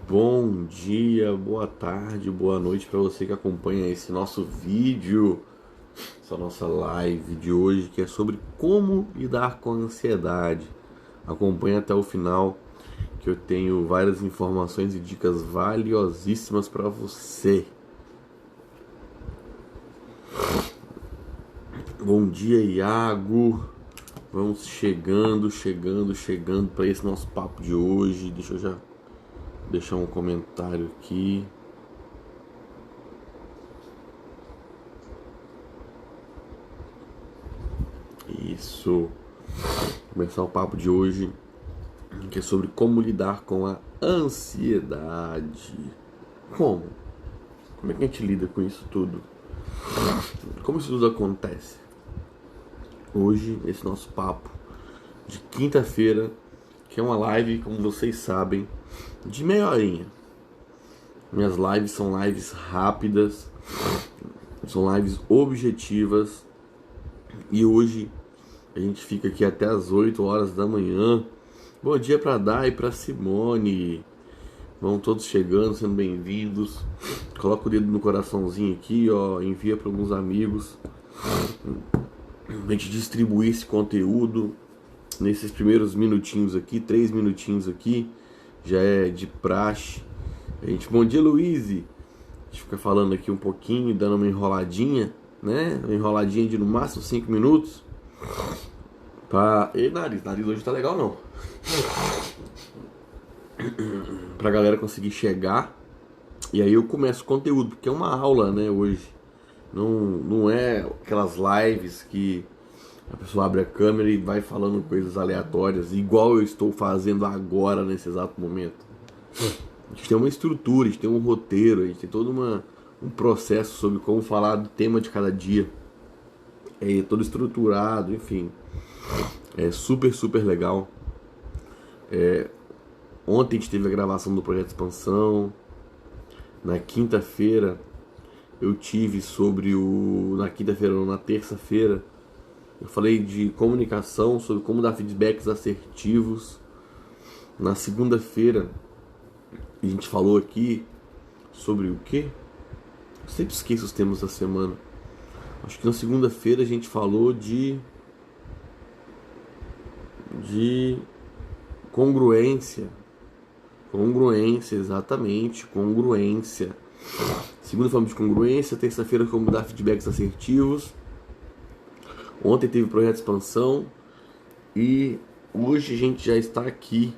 Bom dia, boa tarde, boa noite para você que acompanha esse nosso vídeo, essa nossa live de hoje, que é sobre como lidar com a ansiedade. Acompanhe até o final, que eu tenho várias informações e dicas valiosíssimas para você. Bom dia, Iago. Vamos chegando para esse nosso papo de hoje. Deixa eu já deixar um comentário aqui. Isso. Começar o papo de hoje, que é sobre como lidar com a ansiedade. Como? Como é que a gente lida com isso tudo? Como isso tudo acontece? Hoje, esse nosso papo de quinta-feira, que é uma live, como vocês sabem, de meia horinha. Minhas lives são lives rápidas, são lives objetivas, e hoje a gente fica aqui até as 8 horas da manhã. Bom dia para Dai e para Simone. Vão todos chegando, sendo bem-vindos. Coloca o dedo no coraçãozinho aqui, ó, envia para alguns amigos. A gente distribuir esse conteúdo nesses primeiros minutinhos aqui, 3 minutinhos aqui, já é de praxe. Bom dia, Luiz. A gente fica falando aqui um pouquinho, dando uma enroladinha, né? Uma enroladinha de no máximo 5 minutos. E nariz hoje tá legal não. Pra galera conseguir chegar. E aí eu começo o conteúdo, porque é uma aula, né, hoje. Não é aquelas lives que a pessoa abre a câmera e vai falando coisas aleatórias, igual eu estou fazendo agora, nesse exato momento. A gente tem uma estrutura, a gente tem um roteiro, a gente tem todo um processo sobre como falar do tema de cada dia. É todo estruturado, enfim. É super, super legal. Ontem a gente teve a gravação do Projeto Expansão. Na quinta-feira eu tive na quinta-feira não, na terça-feira eu falei de comunicação, sobre como dar feedbacks assertivos. Na segunda-feira a gente falou aqui sobre o quê? Eu sempre esqueço os temas da semana. Acho que na segunda-feira a gente falou de congruência. Congruência, exatamente, congruência. Segunda falamos de congruência, terça-feira como dar feedbacks assertivos. Ontem teve o projeto de expansão e hoje a gente já está aqui.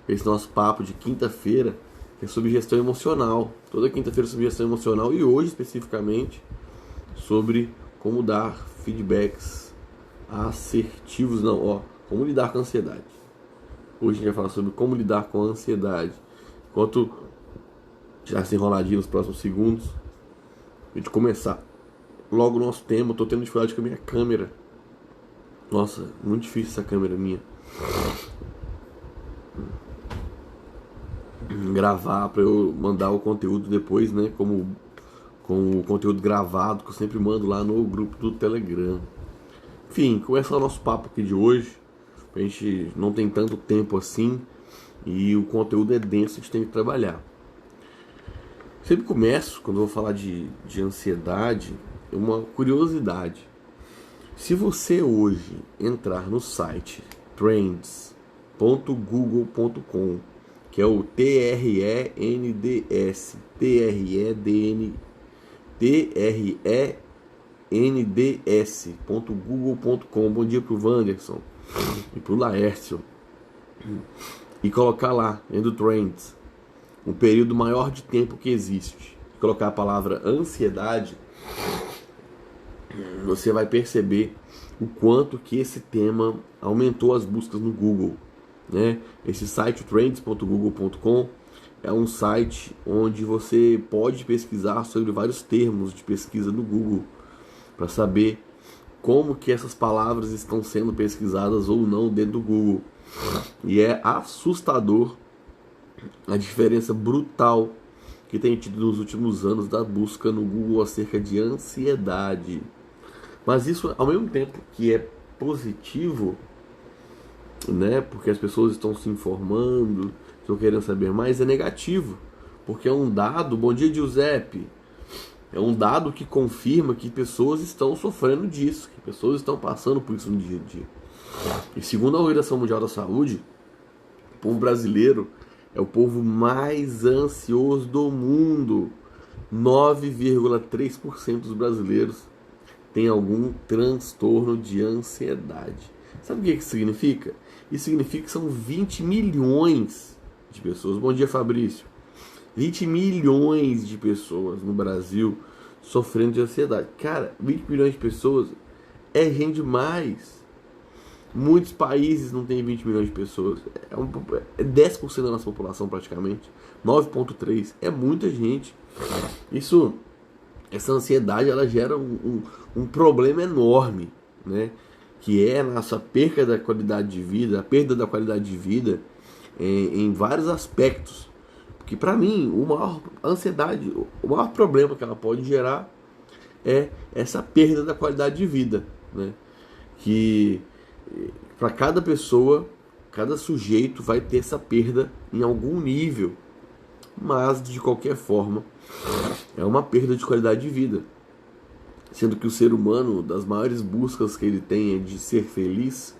Esse nosso papo de quinta-feira é sobre gestão emocional. Toda quinta-feira sobre gestão emocional e hoje especificamente sobre como dar feedbacks assertivos, como lidar com a ansiedade. Hoje a gente vai falar sobre como lidar com a ansiedade. Enquanto já se enroladinho nos próximos segundos, a gente começar logo o nosso tema. Eu tô tendo dificuldade com a minha câmera. Nossa, muito difícil essa câmera minha. Gravar para eu mandar o conteúdo depois, né? Com o conteúdo gravado que eu sempre mando lá no grupo do Telegram. Enfim, começar o nosso papo aqui de hoje. A gente não tem tanto tempo assim e o conteúdo é denso, a gente tem que trabalhar. Sempre começo, quando eu vou falar de ansiedade, uma curiosidade. Se você hoje entrar no site trends.google.com, que é o TRENDS, TRENDS.google.com. Bom dia pro Wanderson e pro Laércio. E colocar lá, dentro do Trends, um período maior de tempo que existe. Colocar a palavra ansiedade, você vai perceber o quanto que esse tema aumentou as buscas no Google, né? Esse site, trends.google.com, é um site onde você pode pesquisar sobre vários termos de pesquisa no Google para saber como que essas palavras estão sendo pesquisadas ou não dentro do Google. E é assustador a diferença brutal que tem tido nos últimos anos da busca no Google acerca de ansiedade. Mas isso, ao mesmo tempo que é positivo, né, porque as pessoas estão se informando, Estou querendo saber mais, é negativo. Porque é um dado, bom dia Giuseppe, é um dado que confirma que pessoas estão sofrendo disso, que pessoas estão passando por isso no dia a dia. E segundo a Organização Mundial da Saúde, o povo brasileiro é o povo mais ansioso do mundo. 9,3% dos brasileiros têm algum transtorno de ansiedade. Sabe o que isso significa? Isso significa que são 20 milhões de pessoas. Bom dia, Fabrício. 20 milhões de pessoas no Brasil sofrendo de ansiedade. Cara, 20 milhões de pessoas é gente demais. Muitos países não têm 20 milhões de pessoas. É 10% da nossa população praticamente. 9,3%. É muita gente. Essa ansiedade, ela gera um problema enorme, né? Que é a nossa perda da qualidade de vida, a perda da qualidade de vida em vários aspectos. Porque para mim, a ansiedade, o maior problema que ela pode gerar é essa perda da qualidade de vida, né? Que para cada pessoa, cada sujeito vai ter essa perda em algum nível, mas de qualquer forma é uma perda de qualidade de vida, sendo que o ser humano, das maiores buscas que ele tem é de ser feliz.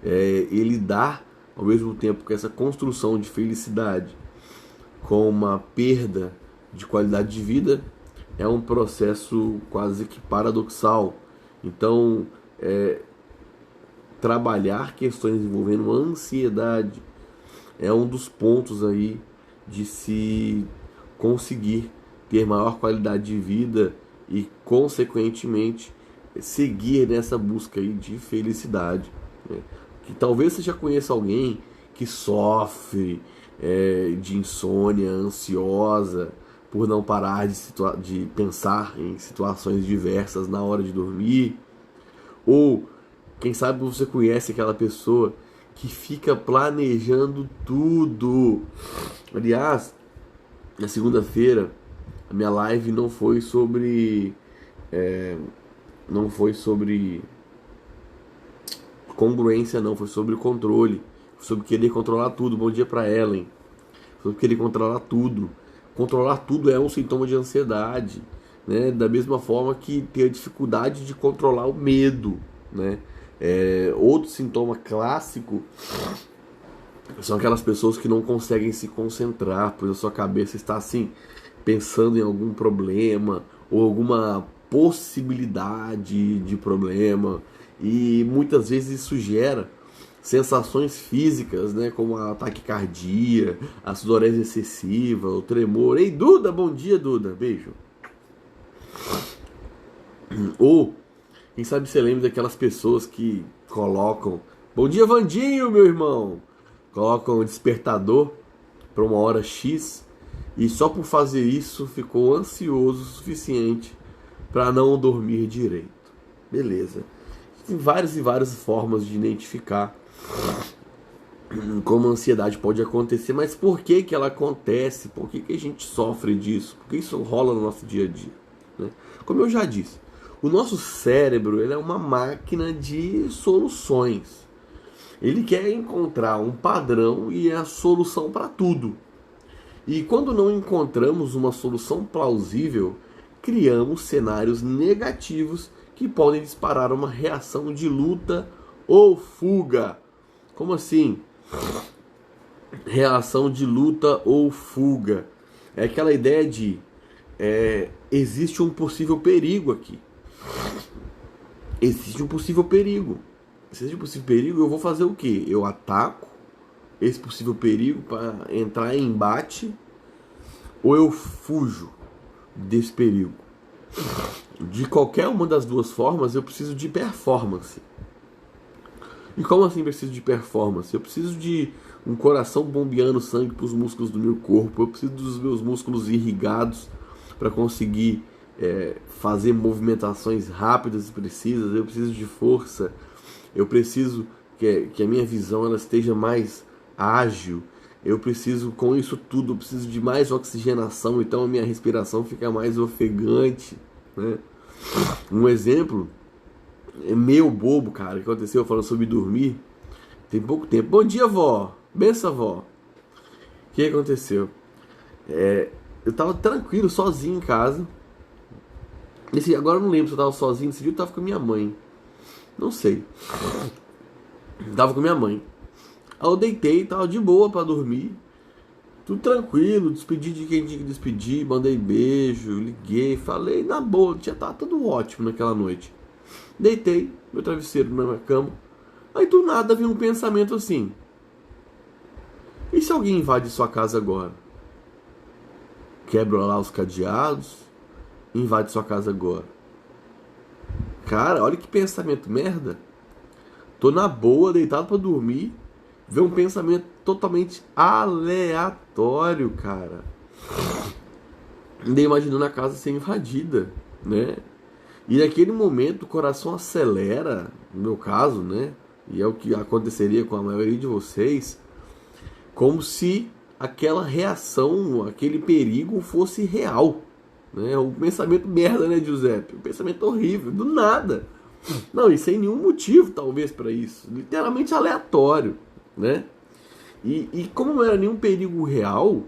Ele dá ao mesmo tempo que essa construção de felicidade com uma perda de qualidade de vida é um processo quase que paradoxal. Então, trabalhar questões envolvendo ansiedade é um dos pontos aí de se conseguir ter maior qualidade de vida e, consequentemente, seguir nessa busca aí de felicidade, né? Que talvez você já conheça alguém que sofre de insônia, ansiosa, por não parar de pensar em situações diversas na hora de dormir. Ou, quem sabe você conhece aquela pessoa que fica planejando tudo. Aliás, na segunda-feira, a minha live não foi sobre congruência, não, foi sobre controle, sobre querer controlar tudo. Bom dia para Ellen. Sobre querer controlar tudo. Controlar tudo é um sintoma de ansiedade, né? Da mesma forma que ter a dificuldade de controlar o medo, né? Outro sintoma clássico são aquelas pessoas que não conseguem se concentrar, pois a sua cabeça está assim, pensando em algum problema ou alguma possibilidade de problema, e muitas vezes isso gera sensações físicas, né, como a taquicardia, a sudorese excessiva, o tremor. Ei, Duda, bom dia, Duda, beijo. Ou, quem sabe você lembra daquelas pessoas que colocam, bom dia, Vandinho, meu irmão, colocam um despertador para uma hora X e só por fazer isso ficou ansioso o suficiente para não dormir direito. Beleza. Tem várias e várias formas de identificar como a ansiedade pode acontecer, mas por que que ela acontece? Por que que a gente sofre disso? Por que isso rola no nosso dia a dia, né? Como eu já disse, o nosso cérebro, ele é uma máquina de soluções. Ele quer encontrar um padrão e é a solução para tudo. E quando não encontramos uma solução plausível, criamos cenários negativos que podem disparar uma reação de luta ou fuga. Como assim? Reação de luta ou fuga. É aquela ideia de existe um possível perigo aqui. Existe um possível perigo. Se existe um possível perigo, eu vou fazer o quê? Eu ataco esse possível perigo para entrar em embate, ou eu fujo desse perigo? De qualquer uma das duas formas, eu preciso de performance. E como assim preciso de performance? Eu preciso de um coração bombeando sangue para os músculos do meu corpo. Eu preciso dos meus músculos irrigados para conseguir fazer movimentações rápidas e precisas. Eu preciso de força. Eu preciso que a minha visão ela esteja mais ágil. Eu preciso, com isso tudo, eu preciso de mais oxigenação. Então a minha respiração fica mais ofegante, né? Um exemplo meio bobo, cara, que aconteceu falando sobre dormir tem pouco tempo. Bom dia, vó. Benção, vó. que aconteceu? Eu tava tranquilo, sozinho em casa. Agora eu não lembro se eu tava sozinho. Esse dia eu tava com a minha mãe. Não sei. Tava com minha mãe. Aí eu deitei, tava de boa pra dormir. Tudo tranquilo, despedi de quem tinha que despedir, mandei beijo, liguei, falei na boa, tava tudo ótimo naquela noite. Deitei, meu travesseiro na minha cama. Aí do nada veio um pensamento assim: e se alguém invade sua casa agora? Quebra lá os cadeados, invade sua casa agora. Cara, olha que pensamento merda. Tô na boa, deitado pra dormir. Vê um pensamento totalmente aleatório, cara. Andei imaginando a casa ser invadida, né? E naquele momento o coração acelera, no meu caso, né? E é o que aconteceria com a maioria de vocês, como se aquela reação, aquele perigo fosse real, né? Um pensamento merda, né, Giuseppe? Um pensamento horrível, do nada. Não, e sem nenhum motivo, talvez, para isso. Literalmente aleatório, né? E como não era nenhum perigo real,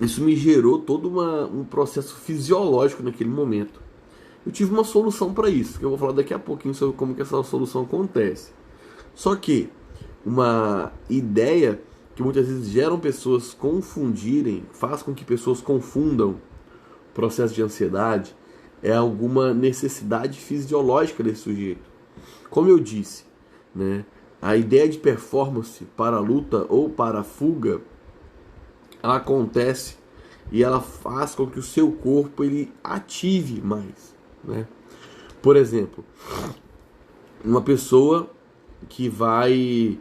isso me gerou todo um processo fisiológico naquele momento. Eu tive uma solução para isso, que eu vou falar daqui a pouquinho sobre como que essa solução acontece. Só que uma ideia que muitas vezes geram pessoas confundirem, faz com que pessoas confundam o processo de ansiedade, é alguma necessidade fisiológica desse sujeito. Como eu disse, né, a ideia de performance para a luta ou para a fuga, ela acontece e ela faz com que o seu corpo ele ative mais, né? Por exemplo, uma pessoa que vai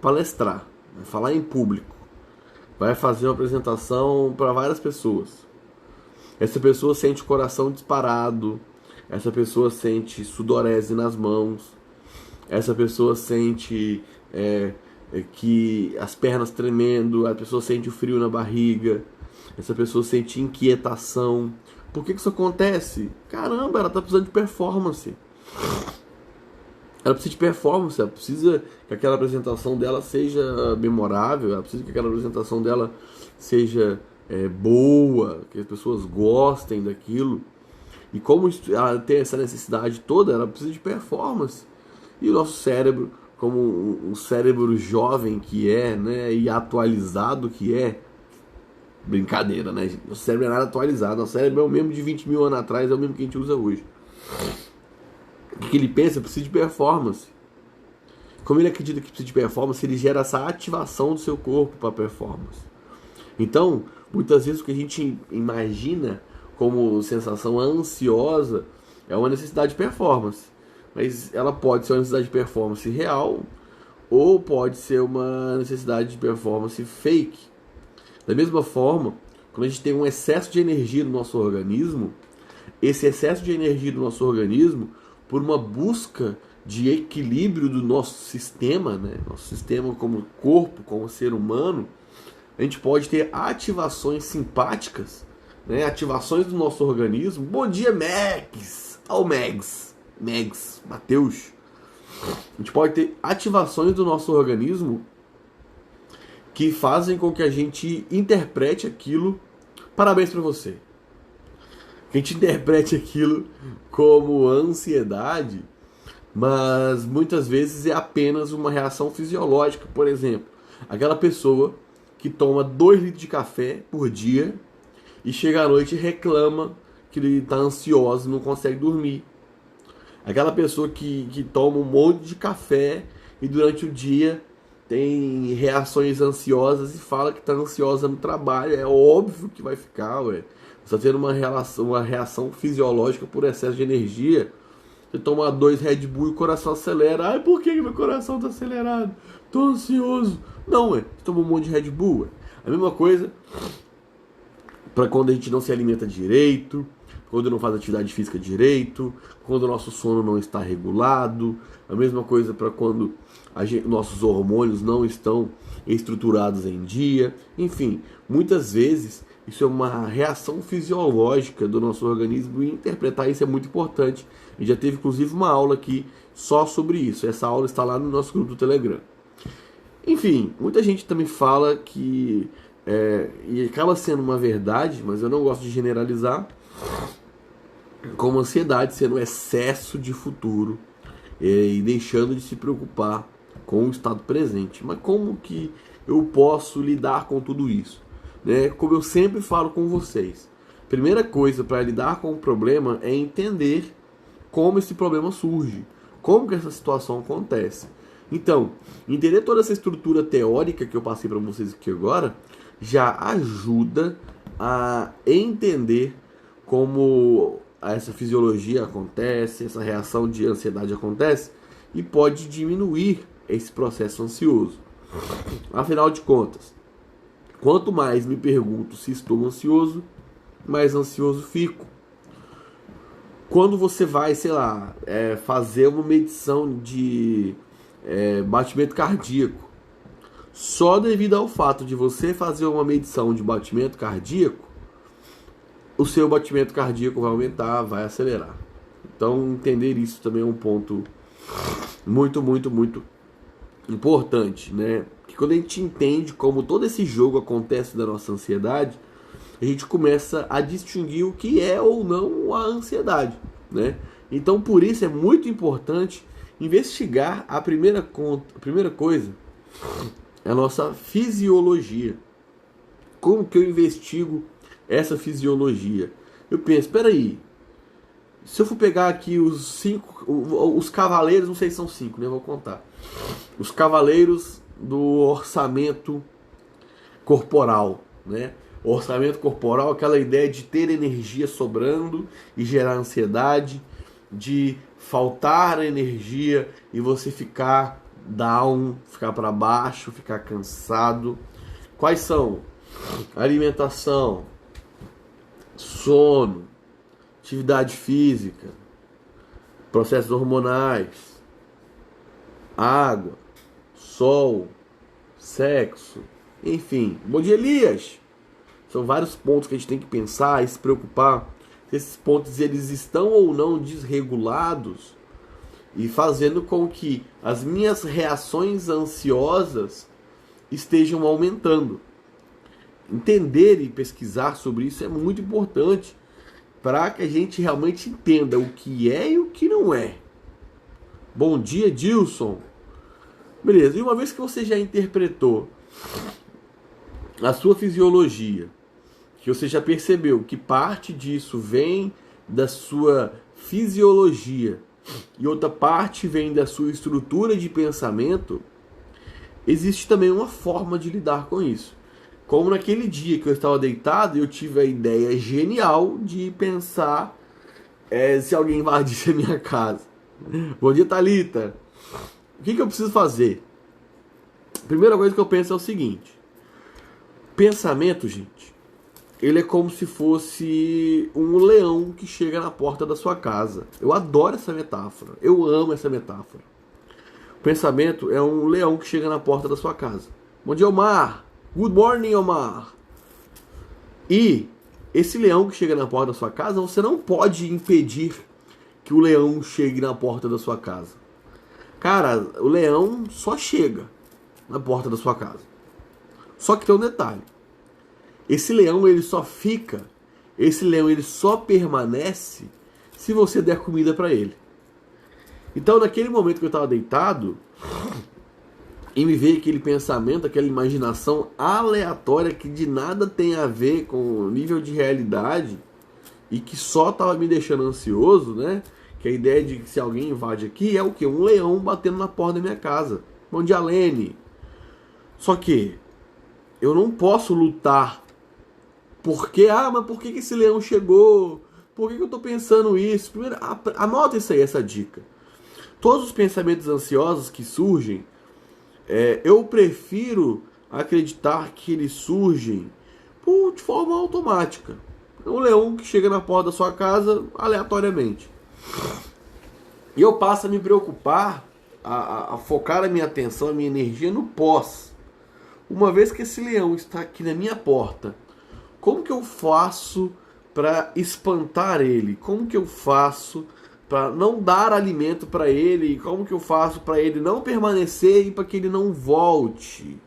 palestrar, vai falar em público, vai fazer uma apresentação para várias pessoas. Essa pessoa sente o coração disparado, essa pessoa sente sudorese nas mãos, essa pessoa sente que as pernas tremendo, a pessoa sente o frio na barriga, essa pessoa sente inquietação. Por que isso acontece? Caramba, ela está precisando de performance. Ela precisa de performance, ela precisa que aquela apresentação dela seja memorável, ela precisa que aquela apresentação dela seja boa, que as pessoas gostem daquilo. E como ela tem essa necessidade toda, ela precisa de performance. E o nosso cérebro, como um cérebro jovem que é, né, e atualizado que é, brincadeira, né? Nosso cérebro é nada atualizado, nosso cérebro é o mesmo de 20 mil anos atrás, é o mesmo que a gente usa hoje. O que ele pensa? Precisa de performance. Como ele acredita que precisa de performance, ele gera essa ativação do seu corpo para performance. Então, muitas vezes o que a gente imagina como sensação ansiosa é uma necessidade de performance. Mas ela pode ser uma necessidade de performance real ou pode ser uma necessidade de performance fake. Da mesma forma, quando a gente tem um excesso de energia no nosso organismo, esse excesso de energia do nosso organismo, por uma busca de equilíbrio do nosso sistema, né? Nosso sistema como corpo, como ser humano, a gente pode ter ativações simpáticas, né? Ativações do nosso organismo. Bom dia, Max! Megs, Mateus. A gente pode ter ativações do nosso organismo que fazem com que a gente interprete aquilo. Parabéns para você. Que a gente interprete aquilo como ansiedade, mas muitas vezes é apenas uma reação fisiológica. Por exemplo, aquela pessoa que toma 2 litros de café por dia e chega à noite e reclama que ele está ansioso e não consegue dormir. Aquela pessoa que toma um monte de café e durante o dia tem reações ansiosas e fala que está ansiosa no trabalho. É óbvio que vai ficar, ué. Você está tendo uma reação fisiológica por excesso de energia. Você toma 2 Red Bull e o coração acelera. Ai, por que meu coração está acelerado? Tô ansioso. Não, ué. Você toma um monte de Red Bull, ué. A mesma coisa para quando a gente não se alimenta direito, quando não faz atividade física direito, quando o nosso sono não está regulado. A mesma coisa para quando nossos hormônios não estão estruturados em dia. Enfim, muitas vezes isso é uma reação fisiológica do nosso organismo e interpretar isso é muito importante. A gente já teve inclusive uma aula aqui só sobre isso. Essa aula está lá no nosso grupo do Telegram. Enfim, muita gente também fala que, e acaba sendo uma verdade, mas eu não gosto de generalizar, como ansiedade sendo um excesso de futuro e deixando de se preocupar com o estado presente. Mas como que eu posso lidar com tudo isso? Né? Como eu sempre falo com vocês, primeira coisa para lidar com o problema é entender como esse problema surge, como que essa situação acontece. Então, entender toda essa estrutura teórica que eu passei para vocês aqui agora já ajuda a entender como essa fisiologia acontece, essa reação de ansiedade acontece e pode diminuir esse processo ansioso. Afinal de contas, quanto mais me pergunto se estou ansioso, mais ansioso fico. Quando você vai, sei lá, fazer uma medição de batimento cardíaco, só devido ao fato de você fazer uma medição de batimento cardíaco, o seu batimento cardíaco vai aumentar, vai acelerar. Então, entender isso também é um ponto muito, muito, muito importante, né? Porque quando a gente entende como todo esse jogo acontece da nossa ansiedade, a gente começa a distinguir o que é ou não a ansiedade, né? Então, por isso é muito importante investigar a primeira coisa, é a nossa fisiologia. Como que eu investigo essa fisiologia? Eu penso, espera aí, se eu for pegar aqui os cavaleiros, não sei se são 5, né? Eu vou contar. Os cavaleiros do orçamento corporal, né? O orçamento corporal, aquela ideia de ter energia sobrando e gerar ansiedade, de faltar energia e você ficar down, ficar para baixo, ficar cansado. Quais são? Alimentação, sono, atividade física, processos hormonais, água, sol, sexo, enfim. Bom dia, Elias! São vários pontos que a gente tem que pensar e se preocupar se esses pontos eles estão ou não desregulados e fazendo com que as minhas reações ansiosas estejam aumentando. Entender e pesquisar sobre isso é muito importante para que a gente realmente entenda o que é e o que não é. Bom dia, Dilson. Beleza, e uma vez que você já interpretou a sua fisiologia, que você já percebeu que parte disso vem da sua fisiologia e outra parte vem da sua estrutura de pensamento, existe também uma forma de lidar com isso. Como naquele dia que eu estava deitado, eu tive a ideia genial de pensar se alguém invadisse a minha casa. Bom dia, Thalita. O que eu preciso fazer? A primeira coisa que eu penso é o seguinte. Pensamento, gente, ele é como se fosse um leão que chega na porta da sua casa. Eu adoro essa metáfora. Eu amo essa metáfora. O pensamento é um leão que chega na porta da sua casa. Bom dia, Omar. Good morning, Omar. E esse leão que chega na porta da sua casa, você não pode impedir que o leão chegue na porta da sua casa. Cara, o leão só chega na porta da sua casa. Só que tem um detalhe. Esse leão, ele só permanece se você der comida para ele. Então, naquele momento que eu estava deitado, e me veio aquele pensamento, aquela imaginação aleatória que de nada tem a ver com o nível de realidade e que só estava me deixando ansioso, né? Que a ideia de que se alguém invade aqui é o quê? Um leão batendo na porta da minha casa. Bom dia, Lene. Só que eu não posso lutar porque, mas por que esse leão chegou? Por que eu estou pensando isso? Primeiro, anota isso aí, essa dica. Todos os pensamentos ansiosos que surgem, eu prefiro acreditar que eles surgem de forma automática. É um leão que chega na porta da sua casa aleatoriamente. E eu passo a me preocupar, a focar a minha atenção, a minha energia no pós. Uma vez que esse leão está aqui na minha porta, como que eu faço para espantar ele? Como que eu faço para não dar alimento para ele, como que eu faço para ele não permanecer e para que ele não volte?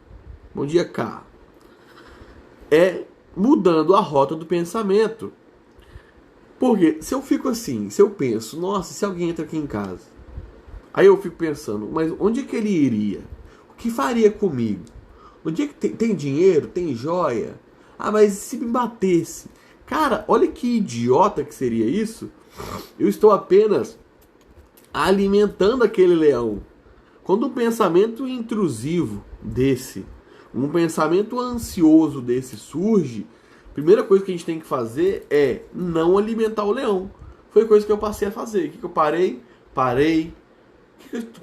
Bom dia, Cá. É mudando a rota do pensamento. Porque se eu fico assim, se eu penso, nossa, se alguém entra aqui em casa, aí eu fico pensando, mas onde é que ele iria? O que faria comigo? Onde é que tem dinheiro? Tem joia? Ah, mas se me batesse? Cara, olha que idiota que seria isso. Eu estou apenas alimentando aquele leão. Quando um pensamento intrusivo desse, um pensamento ansioso desse surge, a primeira coisa que a gente tem que fazer é não alimentar o leão. Foi coisa que eu passei a fazer. O que eu parei? Parei.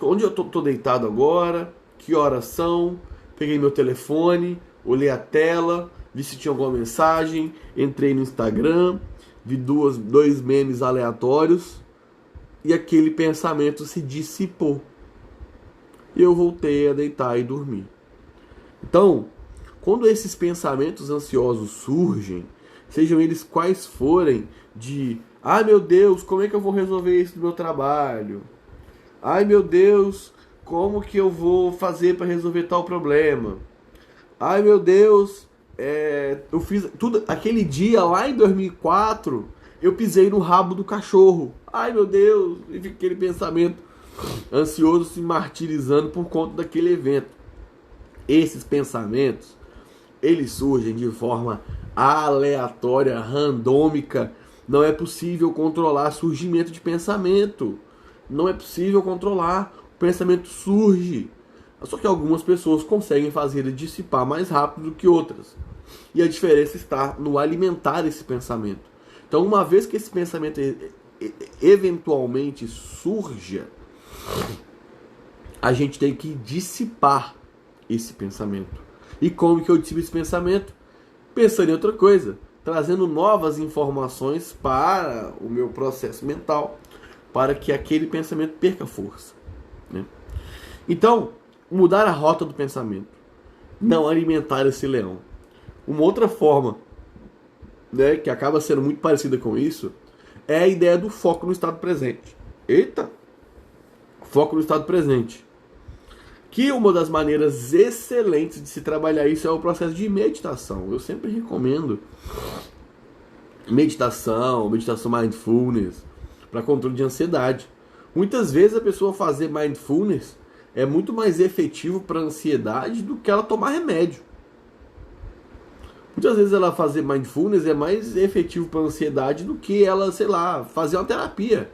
Onde eu tô deitado agora? Que horas são? Peguei meu telefone, olhei a tela, vi se tinha alguma mensagem, entrei no Instagram, vi dois memes aleatórios e aquele pensamento se dissipou. E eu voltei a deitar e dormir. Então, quando esses pensamentos ansiosos surgem, sejam eles quais forem, de ai meu Deus, como é que eu vou resolver isso no meu trabalho? Ai meu Deus, como que eu vou fazer para resolver tal problema? Ai meu Deus, eu fiz tudo aquele dia lá em 2004, eu pisei no rabo do cachorro. Ai meu Deus, e fica aquele pensamento ansioso se martirizando por conta daquele evento. Esses pensamentos, eles surgem de forma aleatória, randômica. Não é possível controlar surgimento de pensamento. Não é possível controlar. O pensamento surge. Só que algumas pessoas conseguem fazer ele dissipar mais rápido do que outras. E a diferença está no alimentar esse pensamento. Então, uma vez que esse pensamento eventualmente surja, a gente tem que dissipar esse pensamento. E como que eu dissipo esse pensamento? Pensando em outra coisa, trazendo novas informações para o meu processo mental, para que aquele pensamento perca força, né? Então, mudar a rota do pensamento, não alimentar esse leão. Uma outra forma, né, que acaba sendo muito parecida com isso, é a ideia do foco no estado presente. Eita! Foco no estado presente. Que uma das maneiras excelentes de se trabalhar isso é o processo de meditação. Eu sempre recomendo meditação mindfulness, para controle de ansiedade. Muitas vezes a pessoa fazer mindfulness é muito mais efetivo para a ansiedade do que ela tomar remédio. Muitas vezes ela fazer mindfulness é mais efetivo para a ansiedade do que ela, sei lá, fazer uma terapia.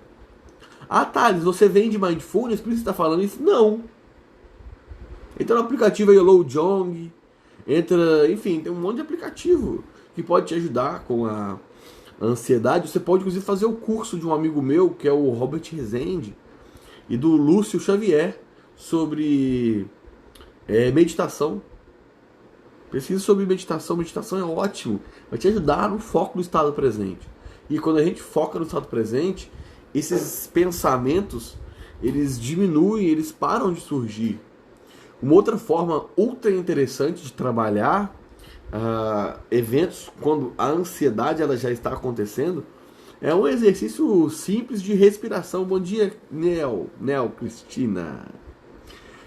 Ah, Thales, você vende mindfulness, por isso você está falando isso? Não. Entra no aplicativo Yellow Jong, enfim, tem um monte de aplicativo que pode te ajudar com a ansiedade. Você pode inclusive fazer o curso de um amigo meu, que é o Robert Rezende, e do Lúcio Xavier, sobre meditação. Pesquisa sobre meditação. Meditação é ótimo, vai te ajudar no foco do estado presente. E quando a gente foca no estado presente, esses pensamentos, eles diminuem, eles param de surgir. Uma outra forma ultra interessante de trabalhar eventos quando a ansiedade ela já está acontecendo é um exercício simples de respiração. Bom dia, Nel Cristina.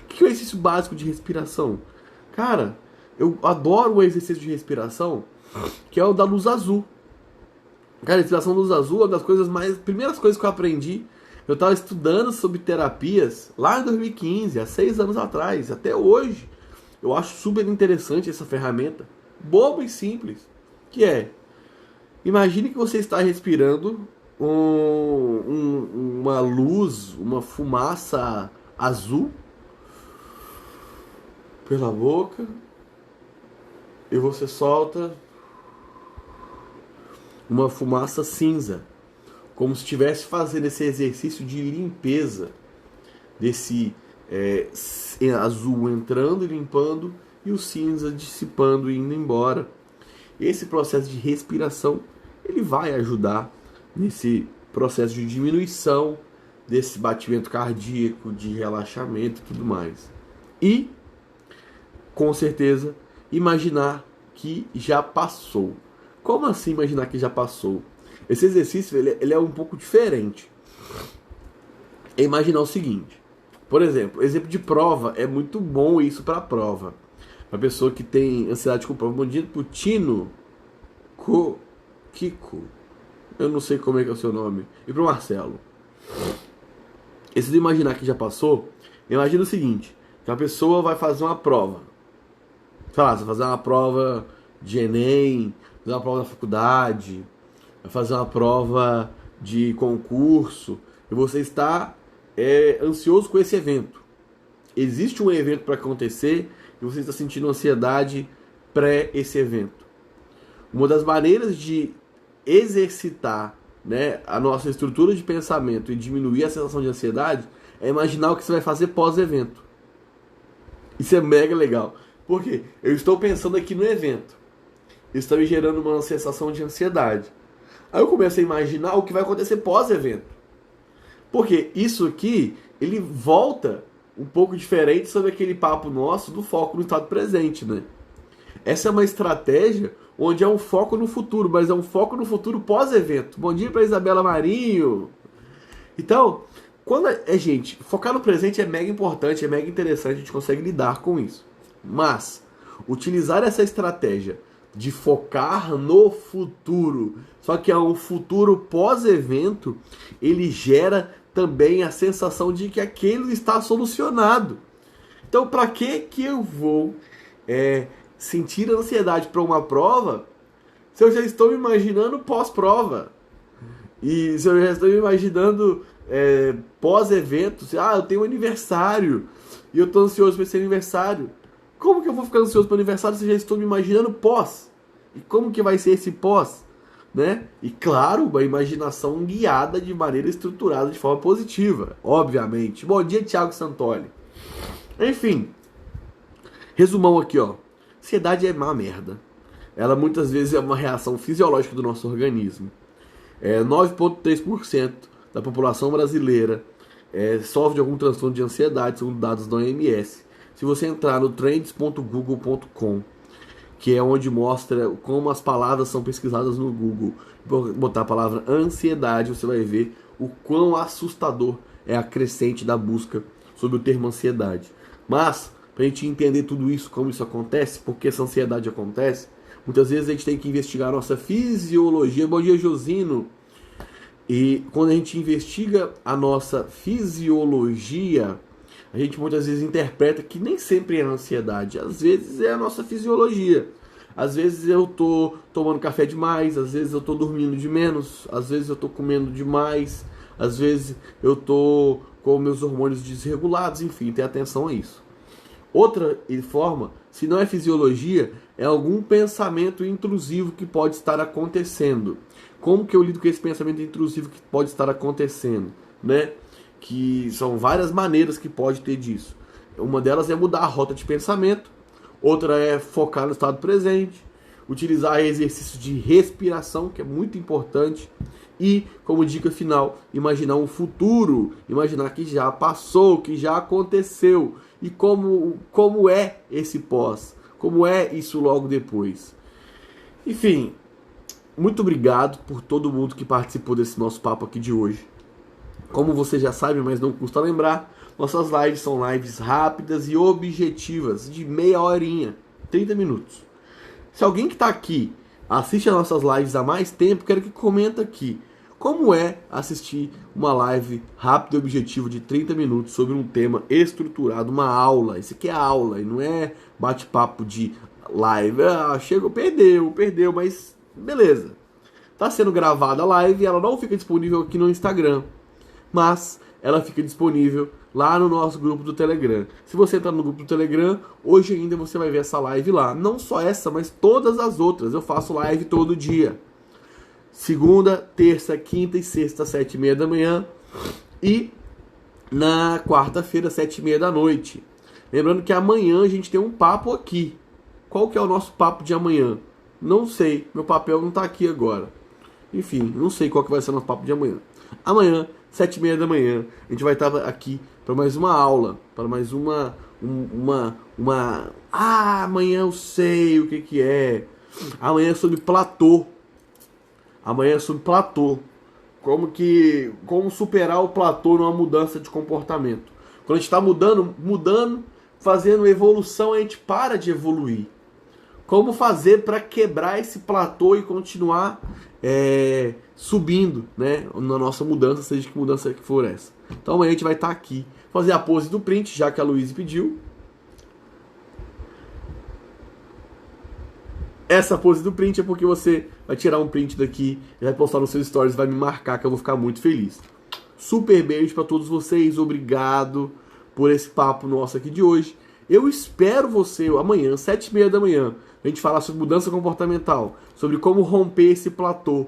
O que é o exercício básico de respiração? Cara, eu adoro o exercício de respiração, que é o da luz azul. Cara, a respiração da luz azul é uma das primeiras coisas que eu aprendi. Eu estava estudando sobre terapias lá em 2015, há 6 anos atrás, até hoje. Eu acho super interessante essa ferramenta, boba e simples, que é, imagine que você está respirando uma luz, uma fumaça azul pela boca, e você solta uma fumaça cinza, como se estivesse fazendo esse exercício de limpeza desse azul entrando e limpando e o cinza dissipando e indo embora. Esse processo de respiração, ele vai ajudar nesse processo de diminuição desse batimento cardíaco, de relaxamento e tudo mais. E, com certeza, imaginar que já passou. Como assim imaginar que já passou? Esse exercício ele é um pouco diferente. é imaginar o seguinte. Por exemplo de prova é muito bom isso para prova. Uma pessoa que tem ansiedade com prova. Bom dia pro Tino Kiko. Eu não sei como é que é o seu nome. E pro Marcelo. Esse de imaginar que já passou, imagina o seguinte, que a pessoa vai fazer uma prova. Sei lá, você vai fazer uma prova de Enem, fazer uma prova da faculdade, vai fazer uma prova de concurso, e você está ansioso com esse evento. Existe um evento para acontecer e você está sentindo ansiedade pré esse evento. Uma das maneiras de exercitar, né, a nossa estrutura de pensamento e diminuir a sensação de ansiedade é imaginar o que você vai fazer pós-evento. Isso é mega legal. Por quê? Eu estou pensando aqui no evento. Isso está me gerando uma sensação de ansiedade. Aí eu começo a imaginar o que vai acontecer pós-evento. Porque isso aqui, ele volta um pouco diferente sobre aquele papo nosso do foco no estado presente, né? Essa é uma estratégia onde é um foco no futuro, mas é um foco no futuro pós-evento. Bom dia para Isabela Marinho. Então, gente, focar no presente é mega importante, é mega interessante, a gente consegue lidar com isso. Mas, utilizar essa estratégia de focar no futuro, só que é um futuro pós-evento, ele gera também a sensação de que aquilo está solucionado. Então, para que eu vou sentir ansiedade para uma prova se eu já estou me imaginando pós-prova? E se eu já estou me imaginando pós-evento, eu tenho um aniversário e eu estou ansioso para esse aniversário. Como que eu vou ficar ansioso para o aniversário se eu já estou me imaginando pós? E como que vai ser esse pós? Né? E claro, uma imaginação guiada de maneira estruturada, de forma positiva, obviamente. Bom dia, Thiago Santoli. Enfim, resumão aqui, ó. Ansiedade é uma merda. Ela muitas vezes é uma reação fisiológica do nosso organismo. 9,3% da população brasileira sofre de algum transtorno de ansiedade, segundo dados da OMS. Se você entrar no trends.google.com, que é onde mostra como as palavras são pesquisadas no Google, botar a palavra ansiedade, você vai ver o quão assustador é a crescente da busca sobre o termo ansiedade. Mas, para a gente entender tudo isso, como isso acontece, por que essa ansiedade acontece, muitas vezes a gente tem que investigar a nossa fisiologia. Bom dia, Josino. E quando a gente investiga a nossa fisiologia, a gente muitas vezes interpreta que nem sempre é a ansiedade, às vezes é a nossa fisiologia. Às vezes eu tô tomando café demais, às vezes eu tô dormindo de menos, às vezes eu tô comendo demais, às vezes eu tô com meus hormônios desregulados, enfim, tenha atenção a isso. Outra forma, se não é fisiologia, é algum pensamento intrusivo que pode estar acontecendo. Como que eu lido com esse pensamento intrusivo que pode estar acontecendo, né? Que são várias maneiras que pode ter disso. Uma delas é mudar a rota de pensamento, outra é focar no estado presente, utilizar exercícios de respiração, que é muito importante, e, como dica final, imaginar um futuro, imaginar que já passou, que já aconteceu, e como é esse pós, como é isso logo depois. Enfim, muito obrigado por todo mundo que participou desse nosso papo aqui de hoje. Como você já sabe, mas não custa lembrar, nossas lives são lives rápidas e objetivas, de meia horinha, 30 minutos. Se alguém que está aqui assiste as nossas lives há mais tempo, quero que comenta aqui. Como é assistir uma live rápida e objetiva de 30 minutos sobre um tema estruturado, uma aula? Isso aqui é aula e não é bate-papo de live. Chegou, perdeu, mas beleza. Está sendo gravada a live e ela não fica disponível aqui no Instagram, mas ela fica disponível lá no nosso grupo do Telegram. Se você entrar no grupo do Telegram, hoje ainda você vai ver essa live lá. Não só essa, mas todas as outras. Eu faço live todo dia. Segunda, terça, quinta e sexta, 7h30 da manhã. E na quarta-feira, 7h30 da noite. Lembrando que amanhã a gente tem um papo aqui. Qual que é o nosso papo de amanhã? Não sei, meu papel não está aqui agora. Enfim, não sei qual que vai ser o nosso papo de amanhã. Amanhã, 7h30 da manhã, a gente vai estar aqui para mais uma aula, para mais uma... amanhã eu sei o que é. Amanhã é sobre platô. Amanhã é sobre platô. Como superar o platô numa mudança de comportamento. Quando a gente está mudando, fazendo evolução, a gente para de evoluir. Como fazer para quebrar esse platô e continuar subindo, né, na nossa mudança, seja que mudança que for essa. Então amanhã a gente vai estar aqui, fazer a pose do print, já que a Luísa pediu. Essa pose do print é porque você vai tirar um print daqui, vai postar nos seus stories, vai me marcar, que eu vou ficar muito feliz. Super beijo para todos vocês, obrigado por esse papo nosso aqui de hoje. Eu espero você amanhã, 7h30 da manhã, a gente falar sobre mudança comportamental, sobre como romper esse platô.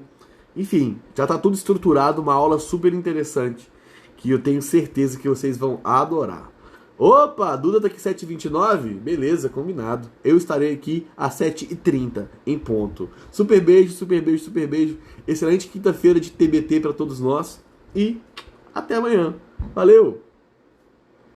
Enfim, já tá tudo estruturado, uma aula super interessante, que eu tenho certeza que vocês vão adorar. Opa, Duda tá aqui 7h29? Beleza, combinado. Eu estarei aqui às 7h30, em ponto. Super beijo, super beijo, super beijo. Excelente quinta-feira de TBT para todos nós. E até amanhã. Valeu!